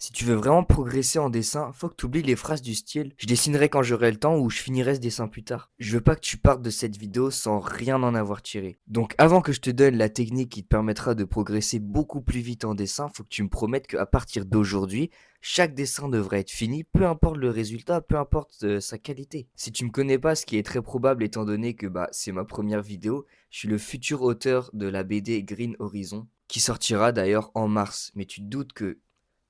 Si tu veux vraiment progresser en dessin, faut que tu oublies les phrases du style «Je dessinerai quand j'aurai le temps» ou «Je finirai ce dessin plus tard». Je veux pas que tu partes de cette vidéo sans rien en avoir tiré. Donc avant que je te donne la technique qui te permettra de progresser beaucoup plus vite en dessin, faut que tu me promettes qu'à partir d'aujourd'hui, chaque dessin devrait être fini, peu importe le résultat, peu importe sa qualité. Si tu me connais pas, ce qui est très probable étant donné que c'est ma première vidéo, je suis le futur auteur de la BD Green Horizon, qui sortira d'ailleurs en mars. Mais tu te doutes que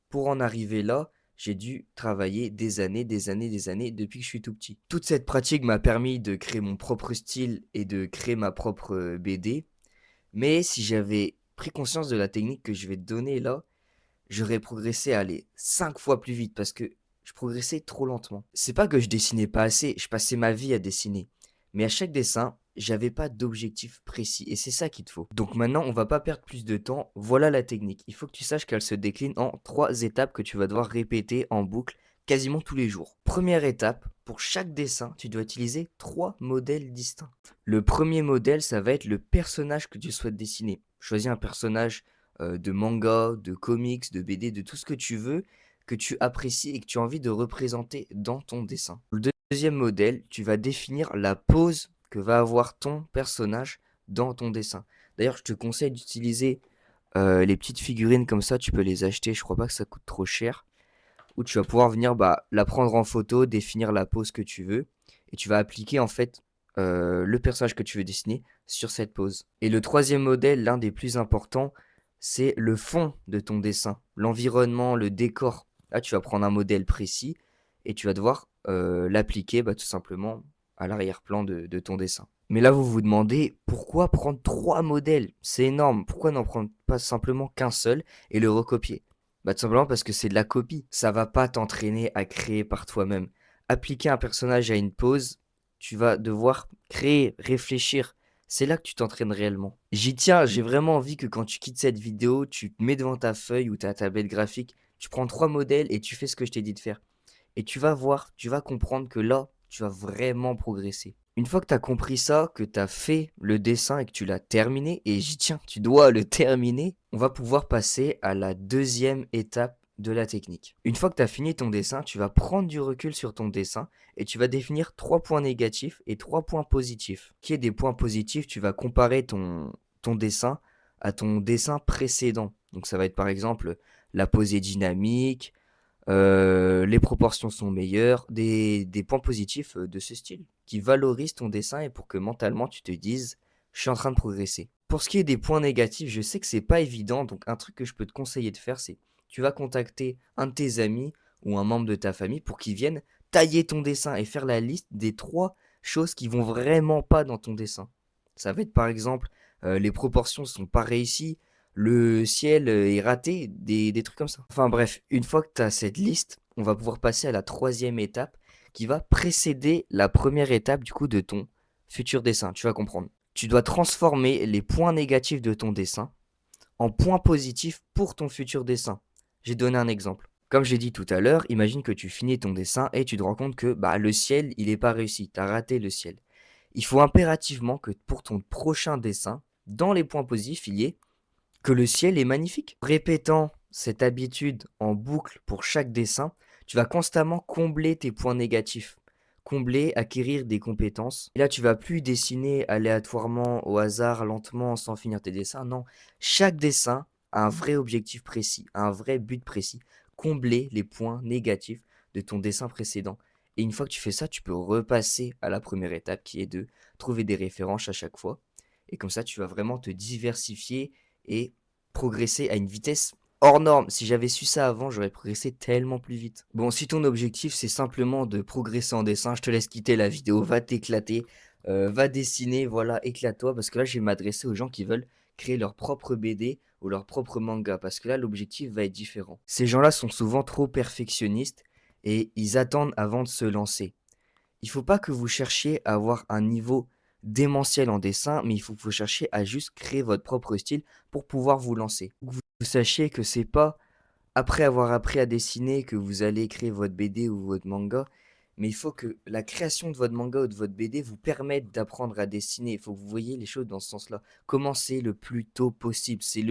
pour en arriver là, j'ai dû travailler des années, des années, des années depuis que je suis tout petit. Toute cette pratique m'a permis de créer mon propre style et de créer ma propre BD. Mais si j'avais pris conscience de la technique que je vais te donner là, j'aurais progressé, allez, 5 fois plus vite parce que je progressais trop lentement. C'est pas que je dessinais pas assez, je passais ma vie à dessiner. Mais à chaque dessin, j'avais pas d'objectif précis et c'est ça qu'il te faut. Donc maintenant, on va pas perdre plus de temps. Voilà la technique. Il faut que tu saches qu'elle se décline en 3 étapes que tu vas devoir répéter en boucle quasiment tous les jours. Première étape, pour chaque dessin, tu dois utiliser 3 modèles distincts. Le premier modèle, ça va être le personnage que tu souhaites dessiner. Choisis un personnage de manga, de comics, de BD, de tout ce que tu veux, que tu apprécies et que tu as envie de représenter dans ton dessin. Le deuxième modèle, tu vas définir la pose que va avoir ton personnage dans ton dessin. D'ailleurs, je te conseille d'utiliser les petites figurines comme ça, tu peux les acheter, je crois pas que ça coûte trop cher, où tu vas pouvoir venir la prendre en photo, définir la pose que tu veux, et tu vas appliquer en fait le personnage que tu veux dessiner sur cette pose. Et le troisième modèle, l'un des plus importants, c'est le fond de ton dessin, l'environnement, le décor. Là, tu vas prendre un modèle précis et tu vas devoir l'appliquer tout simplement à l'arrière-plan de ton dessin. Mais là, vous vous demandez pourquoi prendre 3 modèles? C'est énorme. Pourquoi n'en prendre pas simplement qu'un seul et le recopier? Tout simplement parce que c'est de la copie. Ça va pas t'entraîner à créer par toi-même. Appliquer un personnage à une pose, tu vas devoir créer, réfléchir. C'est là que tu t'entraînes réellement. J'y tiens, j'ai vraiment envie que quand tu quittes cette vidéo, tu te mets devant ta feuille ou ta tablette graphique, tu prends 3 modèles et tu fais ce que je t'ai dit de faire. Et tu vas voir, tu vas comprendre que là, tu vas vraiment progresser. Une fois que tu as compris ça, que tu as fait le dessin et que tu l'as terminé, et j'y tiens, tu dois le terminer, on va pouvoir passer à la deuxième étape de la technique. Une fois que tu as fini ton dessin, tu vas prendre du recul sur ton dessin et tu vas définir 3 points négatifs et 3 points positifs. Qui est des points positifs, tu vas comparer ton dessin à ton dessin précédent. Donc ça va être par exemple la pose est dynamique, les proportions sont meilleures, des points positifs de ce style, qui valorisent ton dessin et pour que mentalement tu te dises, je suis en train de progresser. Pour ce qui est des points négatifs, je sais que c'est pas évident, donc un truc que je peux te conseiller de faire, c'est tu vas contacter un de tes amis ou un membre de ta famille pour qu'il vienne tailler ton dessin et faire la liste des 3 choses qui vont vraiment pas dans ton dessin. Ça va être par exemple, les proportions sont pas réussies, le ciel est raté, des trucs comme ça. Enfin bref, une fois que tu as cette liste, on va pouvoir passer à la troisième étape qui va précéder la première étape du coup de ton futur dessin. Tu vas comprendre. Tu dois transformer les points négatifs de ton dessin en points positifs pour ton futur dessin. J'ai donné un exemple. Comme j'ai dit tout à l'heure, imagine que tu finis ton dessin et tu te rends compte que le ciel, il n'est pas réussi. Tu as raté le ciel. Il faut impérativement que pour ton prochain dessin, dans les points positifs, il y ait que le ciel est magnifique. Répétant cette habitude en boucle pour chaque dessin, tu vas constamment combler tes points négatifs. Combler, acquérir des compétences. Et là, tu vas plus dessiner aléatoirement, au hasard, lentement, sans finir tes dessins. Non, chaque dessin a un vrai objectif précis, un vrai but précis. Combler les points négatifs de ton dessin précédent. Et une fois que tu fais ça, tu peux repasser à la première étape qui est de trouver des références à chaque fois. Et comme ça, tu vas vraiment te diversifier et progresser à une vitesse hors norme. Si j'avais su ça avant, j'aurais progressé tellement plus vite. Bon, si ton objectif c'est simplement de progresser en dessin, je te laisse quitter la vidéo, va t'éclater, va dessiner, voilà, éclate-toi, parce que là, je vais m'adresser aux gens qui veulent créer leur propre BD ou leur propre manga, parce que là, l'objectif va être différent. Ces gens-là sont souvent trop perfectionnistes et ils attendent avant de se lancer. Il faut pas que vous cherchiez à avoir un niveau démentiel en dessin, mais il faut que vous cherchiez à juste créer votre propre style pour pouvoir vous lancer. Que vous sachiez que c'est pas après avoir appris à dessiner que vous allez créer votre BD ou votre manga, mais il faut que la création de votre manga ou de votre BD vous permette d'apprendre à dessiner. Il faut que vous voyez les choses dans ce sens-là. Commencez le plus tôt possible. C'est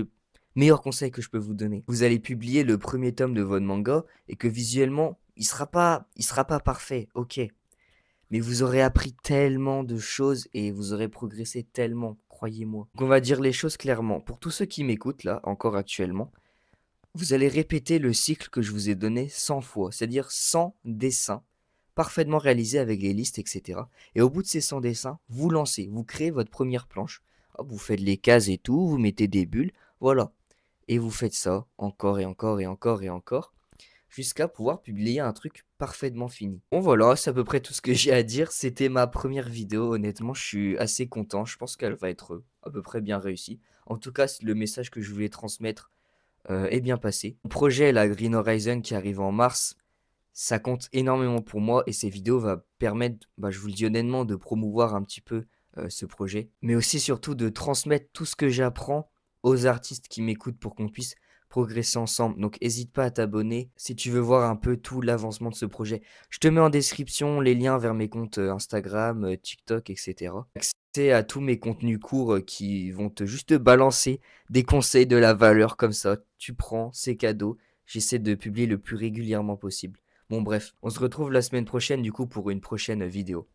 Meilleur conseil que je peux vous donner. Vous allez publier le premier tome de votre manga et que visuellement, il sera pas parfait, ok. Mais vous aurez appris tellement de choses et vous aurez progressé tellement, croyez-moi. Donc on va dire les choses clairement. Pour tous ceux qui m'écoutent là, encore actuellement, vous allez répéter le cycle que je vous ai donné 100 fois, c'est-à-dire 100 dessins parfaitement réalisés avec les listes, etc. Et au bout de ces 100 dessins, vous lancez, vous créez votre première planche. Hop, vous faites les cases et tout, vous mettez des bulles, voilà. Et vous faites ça encore et encore et encore et encore jusqu'à pouvoir publier un truc parfaitement fini. Bon voilà, c'est à peu près tout ce que j'ai à dire. C'était ma première vidéo, honnêtement, je suis assez content. Je pense qu'elle va être à peu près bien réussie. En tout cas, le message que je voulais transmettre est bien passé. Mon projet, la Green Horizon, qui arrive en mars, ça compte énormément pour moi et ces vidéos vont permettre, bah, je vous le dis honnêtement, de promouvoir un petit peu ce projet, mais aussi surtout de transmettre tout ce que j'apprends aux artistes qui m'écoutent pour qu'on puisse progresser ensemble. Donc n'hésite pas à t'abonner si tu veux voir un peu tout l'avancement de ce projet. Je te mets en description les liens vers mes comptes Instagram, TikTok, etc. Accès à tous mes contenus courts qui vont te juste te balancer des conseils de la valeur comme ça. Tu prends, c'est cadeau. J'essaie de publier le plus régulièrement possible. Bon bref, on se retrouve la semaine prochaine du coup pour une prochaine vidéo.